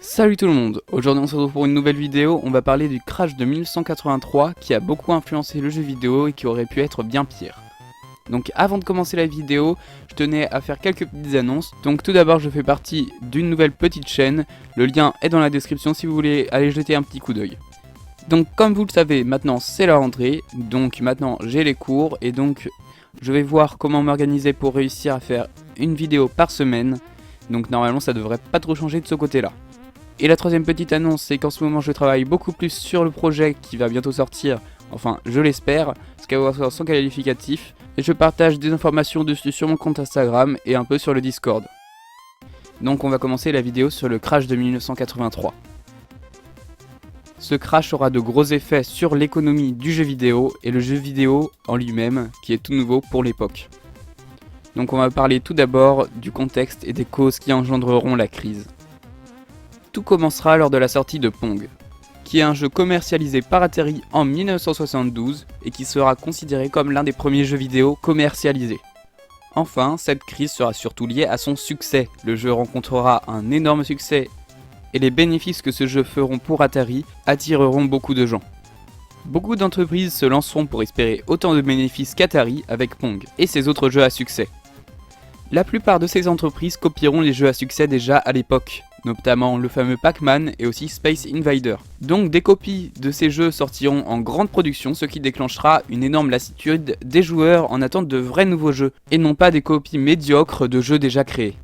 Salut tout le monde, aujourd'hui on se retrouve pour une nouvelle vidéo. On va parler du crash de 1983 qui a beaucoup influencé le jeu vidéo et qui aurait pu être bien pire. Donc avant de commencer la vidéo, je tenais à faire quelques petites annonces. Donc tout d'abord, je fais partie d'une nouvelle petite chaîne, le lien est dans la description si vous voulez aller jeter un petit coup d'œil. Donc comme vous le savez, maintenant c'est la rentrée, donc maintenant j'ai les cours et donc je vais voir comment m'organiser pour réussir à faire une vidéo par semaine. Donc normalement ça devrait pas trop changer de ce côté là. Et la troisième petite annonce, c'est qu'en ce moment je travaille beaucoup plus sur le projet qui va bientôt sortir, enfin je l'espère, Skyward sans qualificatif, et je partage des informations dessus sur mon compte Instagram et un peu sur le Discord. Donc on va commencer la vidéo sur le crash de 1983. Ce crash aura de gros effets sur l'économie du jeu vidéo et le jeu vidéo en lui-même, qui est tout nouveau pour l'époque. Donc on va parler tout d'abord du contexte et des causes qui engendreront la crise. Tout commencera lors de la sortie de Pong, qui est un jeu commercialisé par Atari en 1972 et qui sera considéré comme l'un des premiers jeux vidéo commercialisés. Enfin, cette crise sera surtout liée à son succès. Le jeu rencontrera un énorme succès et les bénéfices que ce jeu feront pour Atari attireront beaucoup de gens. Beaucoup d'entreprises se lanceront pour espérer autant de bénéfices qu'Atari avec Pong et ses autres jeux à succès. La plupart de ces entreprises copieront les jeux à succès déjà à l'époque, notamment le fameux Pac-Man et aussi Space Invader. Donc des copies de ces jeux sortiront en grande production, ce qui déclenchera une énorme lassitude des joueurs en attente de vrais nouveaux jeux, et non pas des copies médiocres de jeux déjà créés.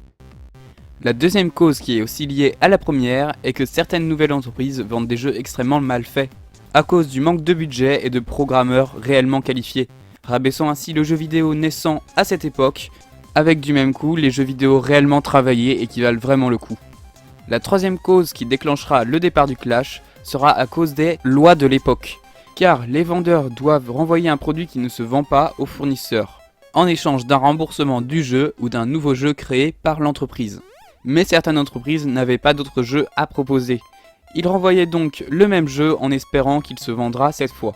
La deuxième cause qui est aussi liée à la première est que certaines nouvelles entreprises vendent des jeux extrêmement mal faits, à cause du manque de budget et de programmeurs réellement qualifiés, rabaissant ainsi le jeu vidéo naissant à cette époque, avec du même coup les jeux vidéo réellement travaillés et qui valent vraiment le coup. La troisième cause qui déclenchera le départ du clash sera à cause des lois de l'époque, car les vendeurs doivent renvoyer un produit qui ne se vend pas au fournisseur, en échange d'un remboursement du jeu ou d'un nouveau jeu créé par l'entreprise. Mais certaines entreprises n'avaient pas d'autres jeux à proposer. Ils renvoyaient donc le même jeu en espérant qu'il se vendra cette fois.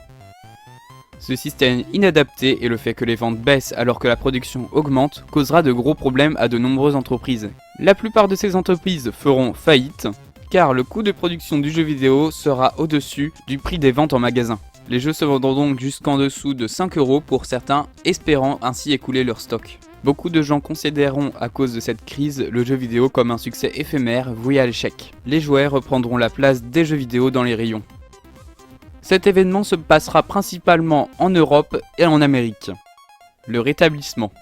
Ce système inadapté et le fait que les ventes baissent alors que la production augmente causera de gros problèmes à de nombreuses entreprises. La plupart de ces entreprises feront faillite, car le coût de production du jeu vidéo sera au-dessus du prix des ventes en magasin. Les jeux se vendront donc jusqu'en dessous de 5 € pour certains, espérant ainsi écouler leur stock. Beaucoup de gens considéreront à cause de cette crise le jeu vidéo comme un succès éphémère voué à l'échec. Les jouets reprendront la place des jeux vidéo dans les rayons. Cet événement se passera principalement en Europe et en Amérique. Le rétablissement.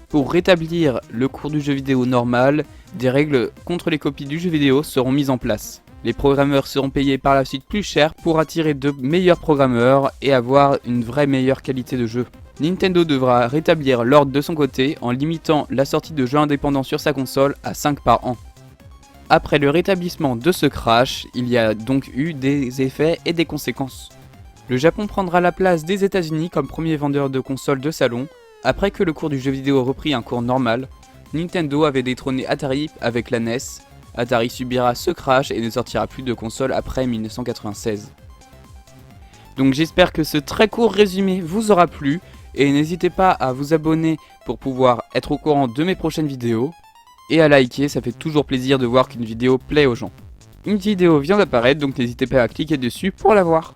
Pour rétablir le cours du jeu vidéo normal, des règles contre les copies du jeu vidéo seront mises en place. Les programmeurs seront payés par la suite plus cher pour attirer de meilleurs programmeurs et avoir une vraie meilleure qualité de jeu. Nintendo devra rétablir l'ordre de son côté en limitant la sortie de jeux indépendants sur sa console à 5 par an. Après le rétablissement de ce crash, il y a donc eu des effets et des conséquences. Le Japon prendra la place des États-Unis comme premier vendeur de consoles de salon. Après que le cours du jeu vidéo reprit un cours normal, Nintendo avait détrôné Atari avec la NES. Atari subira ce crash et ne sortira plus de consoles après 1996. Donc j'espère que ce très court résumé vous aura plu et n'hésitez pas à vous abonner pour pouvoir être au courant de mes prochaines vidéos. Et à liker, ça fait toujours plaisir de voir qu'une vidéo plaît aux gens. Une vidéo vient d'apparaître, donc n'hésitez pas à cliquer dessus pour la voir.